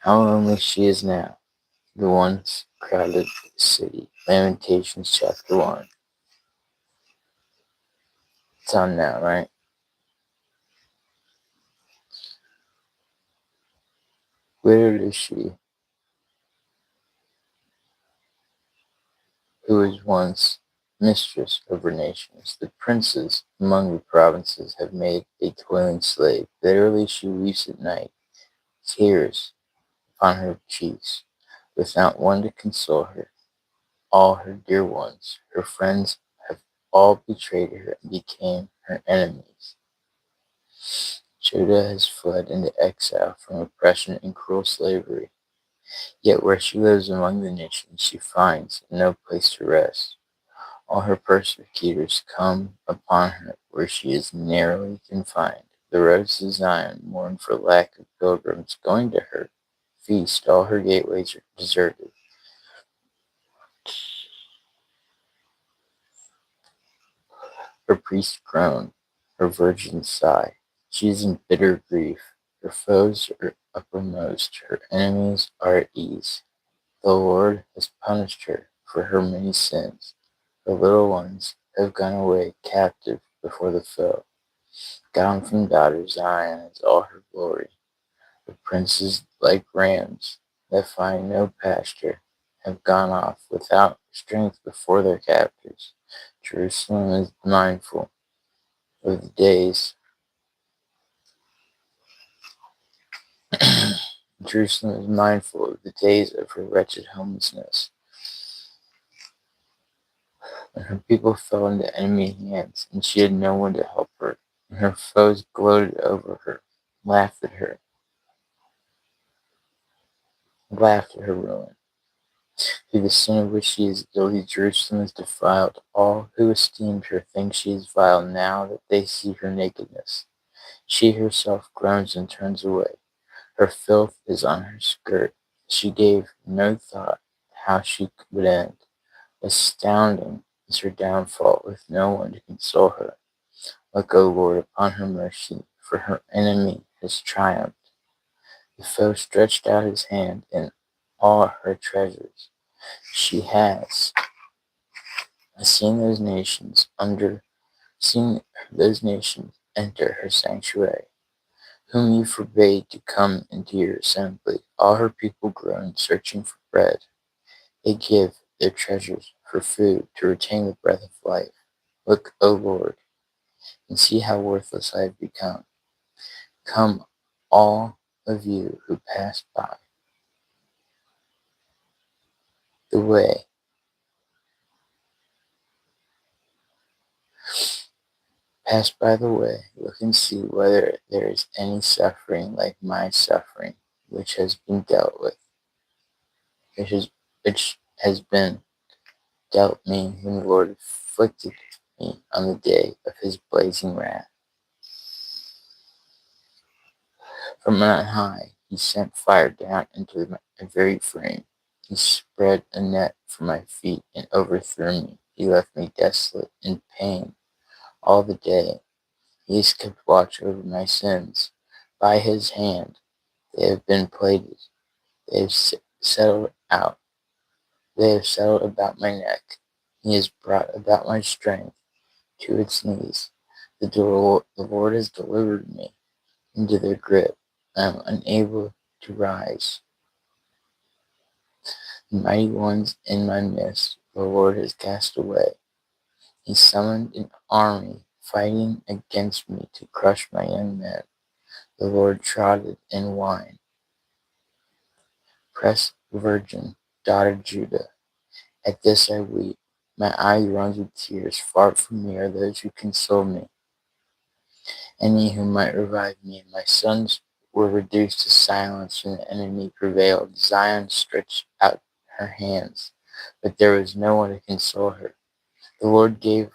How lonely she is now, the once crowded city. Lamentations chapter 1. It's on now, right? Widowed is she, who was once mistress over nations. The princes among the provinces have made a toiling slave. Bitterly she weeps at night, tears upon her cheeks, without one to console her. All her dear ones, her friends, have all betrayed her and became her enemies. Judah has fled into exile from oppression and cruel slavery. Yet where she lives among the nations, she finds no place to rest. All her persecutors come upon her where she is narrowly confined. The roads to Zion mourn for lack of pilgrims going to her. Feast, all her gateways are deserted. Her priests groan, her virgins sigh. She is in bitter grief. Her foes are uppermost, her enemies are at ease. The Lord has punished her for her many sins. The little ones have gone away captive before the foe. Gone from daughter Zion is all her glory. The princes, like rams that find no pasture, have gone off without strength before their captors. Jerusalem is mindful of the days. Jerusalem is mindful of the days of her wretched homelessness, when her people fell into enemy hands and she had no one to help her, and her foes gloated over her, laughed at her, laughed at her ruin. Through the sin of which she is guilty, Jerusalem is defiled. All who esteemed her think she is vile now that they see her nakedness. She herself groans and turns away. Her filth is on her skirt. She gave no thought how she would end. Astounding is her downfall, with no one to console her. Look, O Lord, upon her mercy, for her enemy has triumphed. The foe stretched out his hand in all her treasures. She has seen those nations enter her sanctuary, whom you forbade to come into your assembly. All her people groan, searching for bread. They give their treasures for food to retain the breath of life. Look, O Lord, and see how worthless I have become. Come, all of you who pass by the way, look and see whether there is any suffering like my suffering, which has been dealt with, which has been dealt me when the Lord afflicted me on the day of his blazing wrath. From on high he sent fire down into my very frame. He spread a net for my feet and overthrew me. He left me desolate in pain all the day. He has kept watch over my sins. By his hand they have been plated. They have settled out. They have settled about my neck. He has brought about my strength to its knees. The Lord has delivered me into their grip. I am unable to rise. The mighty ones in my midst the Lord has cast away. He summoned an army fighting against me to crush my young men. The Lord trodden in wine. Press virgin, daughter Judah. At this I weep. My eye runs with tears. Far from me are those who console me. Any who might revive me. My sons were reduced to silence when the enemy prevailed. Zion stretched out her hands, but there was no one to console her. The Lord gave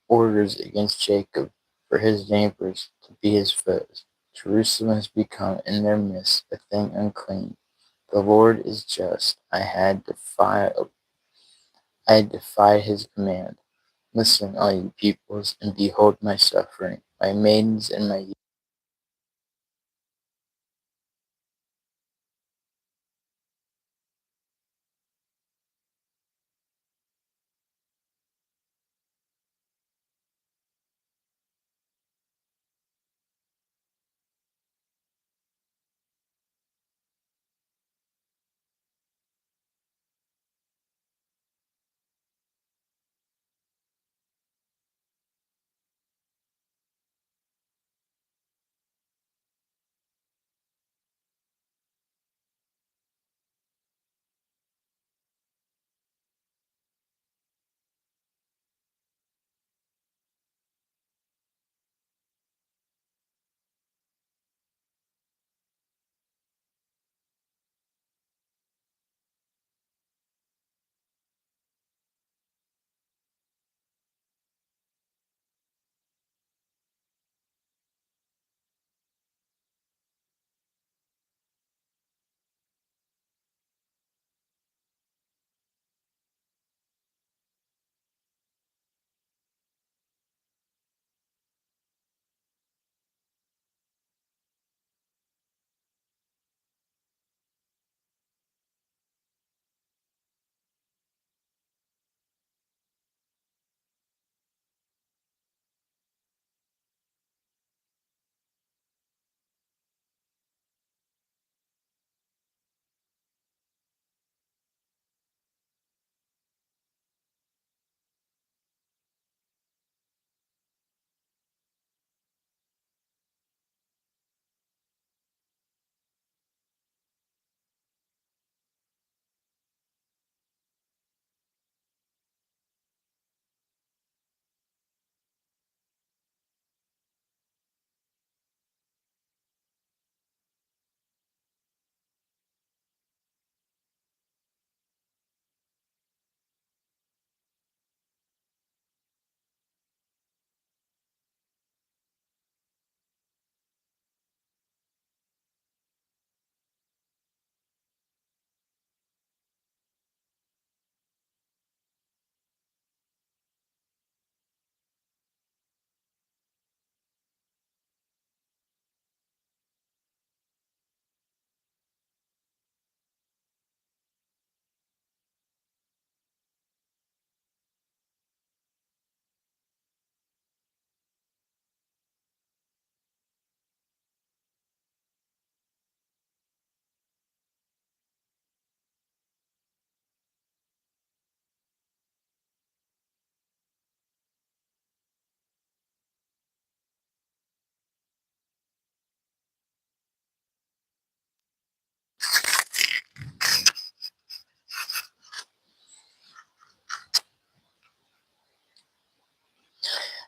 orders against Jacob for his neighbors to be his foes. Jerusalem has become in their midst a thing unclean. The Lord is just. I had defied his command. Listen, all you peoples, and behold my suffering, my maidens and my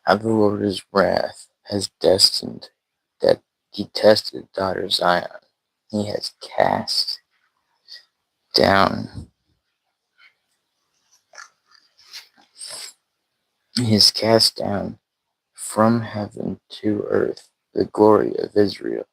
How the Lord's wrath has destined that detested daughter Zion. He has cast down, from heaven to earth the glory of Israel.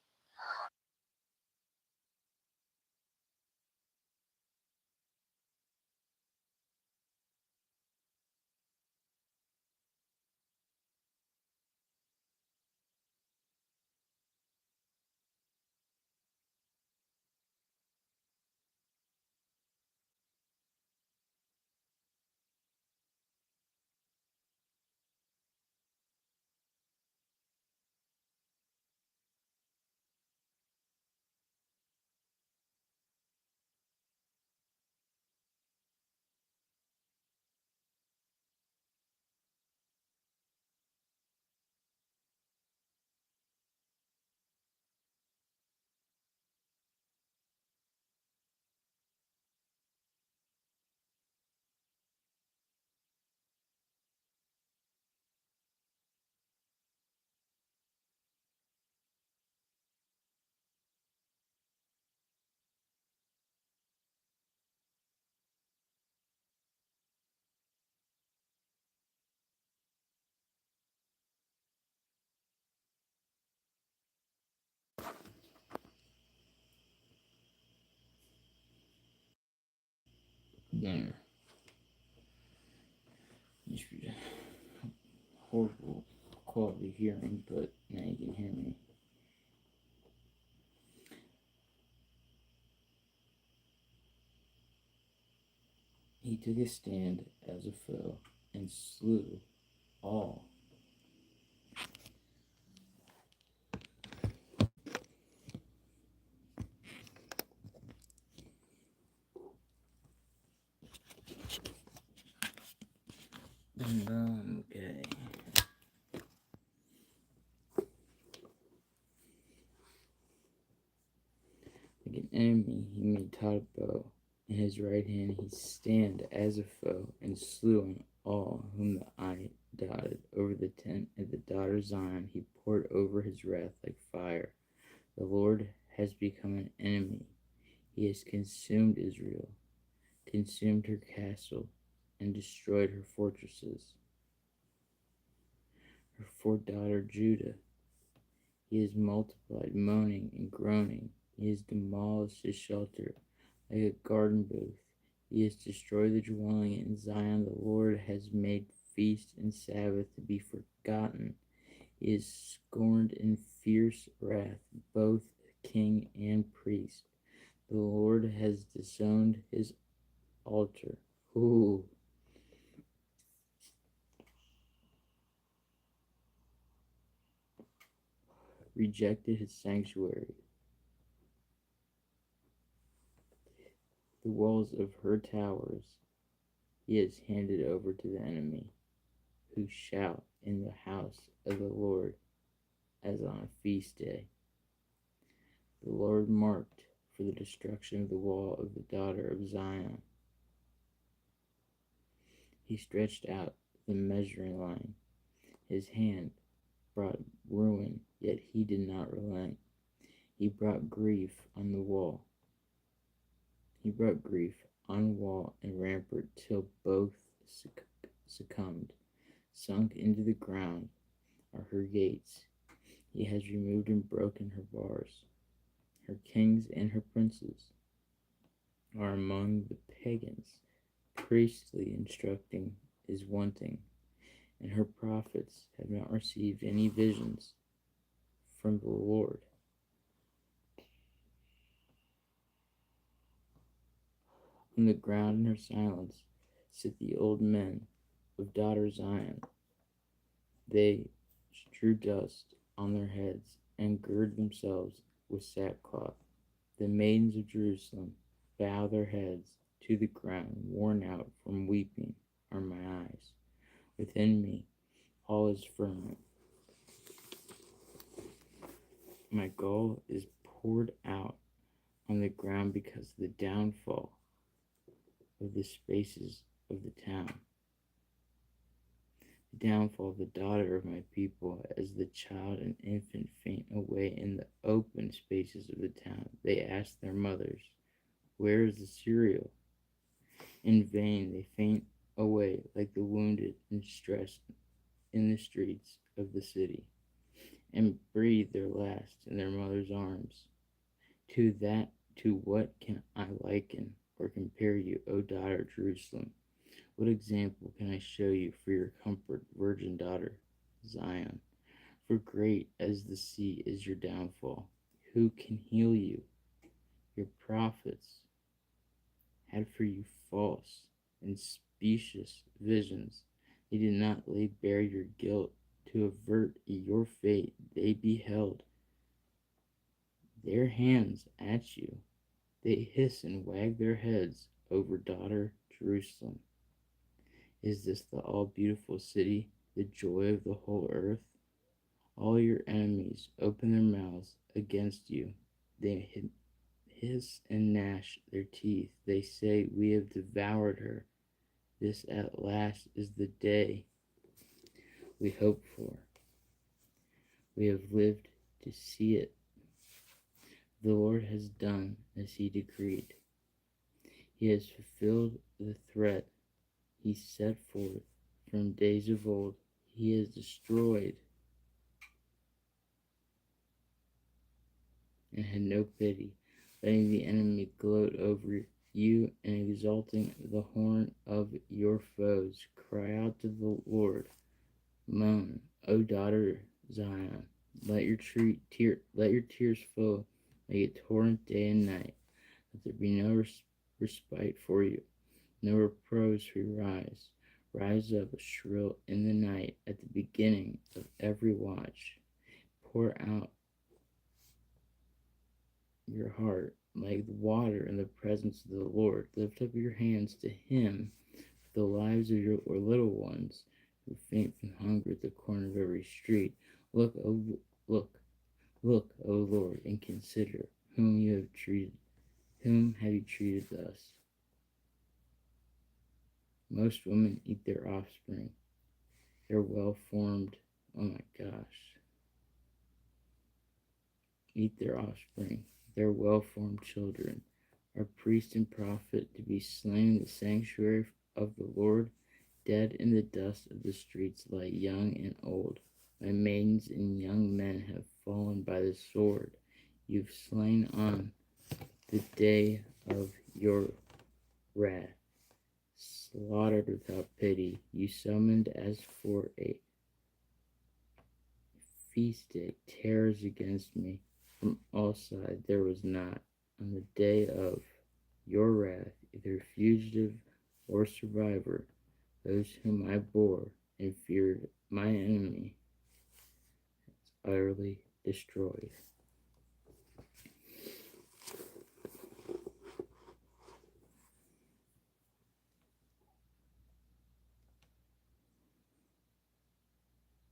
There. Used to be horrible quality hearing, but now you can hear me. He took his stand as a foe and slew all. Okay. Like an enemy, he made taut a bow. In his right hand he stand as a foe, and slew on all whom the eye dotted. Over the tent of the daughter Zion he poured over his wrath like fire. The Lord has become an enemy. He has consumed Israel, consumed her castle, and destroyed her fortresses. Her four-daughter Judah he has multiplied, moaning and groaning. He has demolished his shelter like a garden booth. He has destroyed the dwelling in Zion. The Lord has made feast and Sabbath to be forgotten. He is scorned in fierce wrath, both king and priest. The Lord has disowned his altar. Ooh. Rejected his sanctuary. The walls of her towers he has handed over to the enemy, who shout in the house of the Lord as on a feast day. The Lord marked for the destruction of the wall of the daughter of Zion. He stretched out the measuring line. His hand brought ruin, yet he did not relent. He brought grief on the wall. He brought grief on wall and rampart till both succumbed. Sunk into the ground are her gates. He has removed and broken her bars. Her kings and her princes are among the pagans. Priestly instructing is wanting, and her prophets have not received any visions from the Lord. On the ground in her silence sit the old men of daughter Zion. They strew dust on their heads and gird themselves with sackcloth. The maidens of Jerusalem bow their heads to the ground. Worn out from weeping are my eyes. Within me all is firmament. My gall is poured out on the ground because of the downfall of the spaces of the town. the downfall of the daughter of my people, as the child and infant faint away in the open spaces of the town. They ask their mothers, where is the cereal? In vain they faint away like the wounded and distressed in the streets of the city, and breathe their last in their mother's arms. To what can I liken or compare you, O daughter Jerusalem? What example can I show you for your comfort, virgin daughter Zion? For great as the sea is your downfall. Who can heal you? Your prophets had for you false and specious visions. They did not lay bare your guilt to avert your fate. They beheld their hands at you. They hiss and wag their heads over daughter Jerusalem. Is this the all beautiful city, the joy of the whole earth? All your enemies open their mouths against you. They hiss and gnash their teeth. They say, we have devoured her. This at last is the day we hoped for. We have lived to see it. The Lord has done as he decreed. He has fulfilled the threat he set forth from days of old. He has destroyed and had no pity, letting the enemy gloat over you and exalting the horn of your foes. Cry out to the Lord. Moan, O daughter Zion. Let your tears flow like a torrent day and night. Let there be no respite for you, no repose for your eyes. Rise up shrill in the night at the beginning of every watch. Pour out your heart like water in the presence of the Lord. Lift up your hands to him for the lives of your little ones who faint from hunger at the corner of every street. Look, look, look, O Lord, and consider whom have you treated thus? Most women eat their offspring. They're well formed. Oh my gosh. Eat their offspring. Their well formed children. Are priest and prophet to be slain in the sanctuary of the Lord? Dead in the dust of the streets lie young and old. My maidens and young men have fallen by the sword. You've slain on the day of your wrath, slaughtered without pity. You summoned as for a feast day terrors against me. From all sides there was not, on the day of your wrath, either fugitive or survivor. Those whom I bore and feared, my enemy utterly destroyed.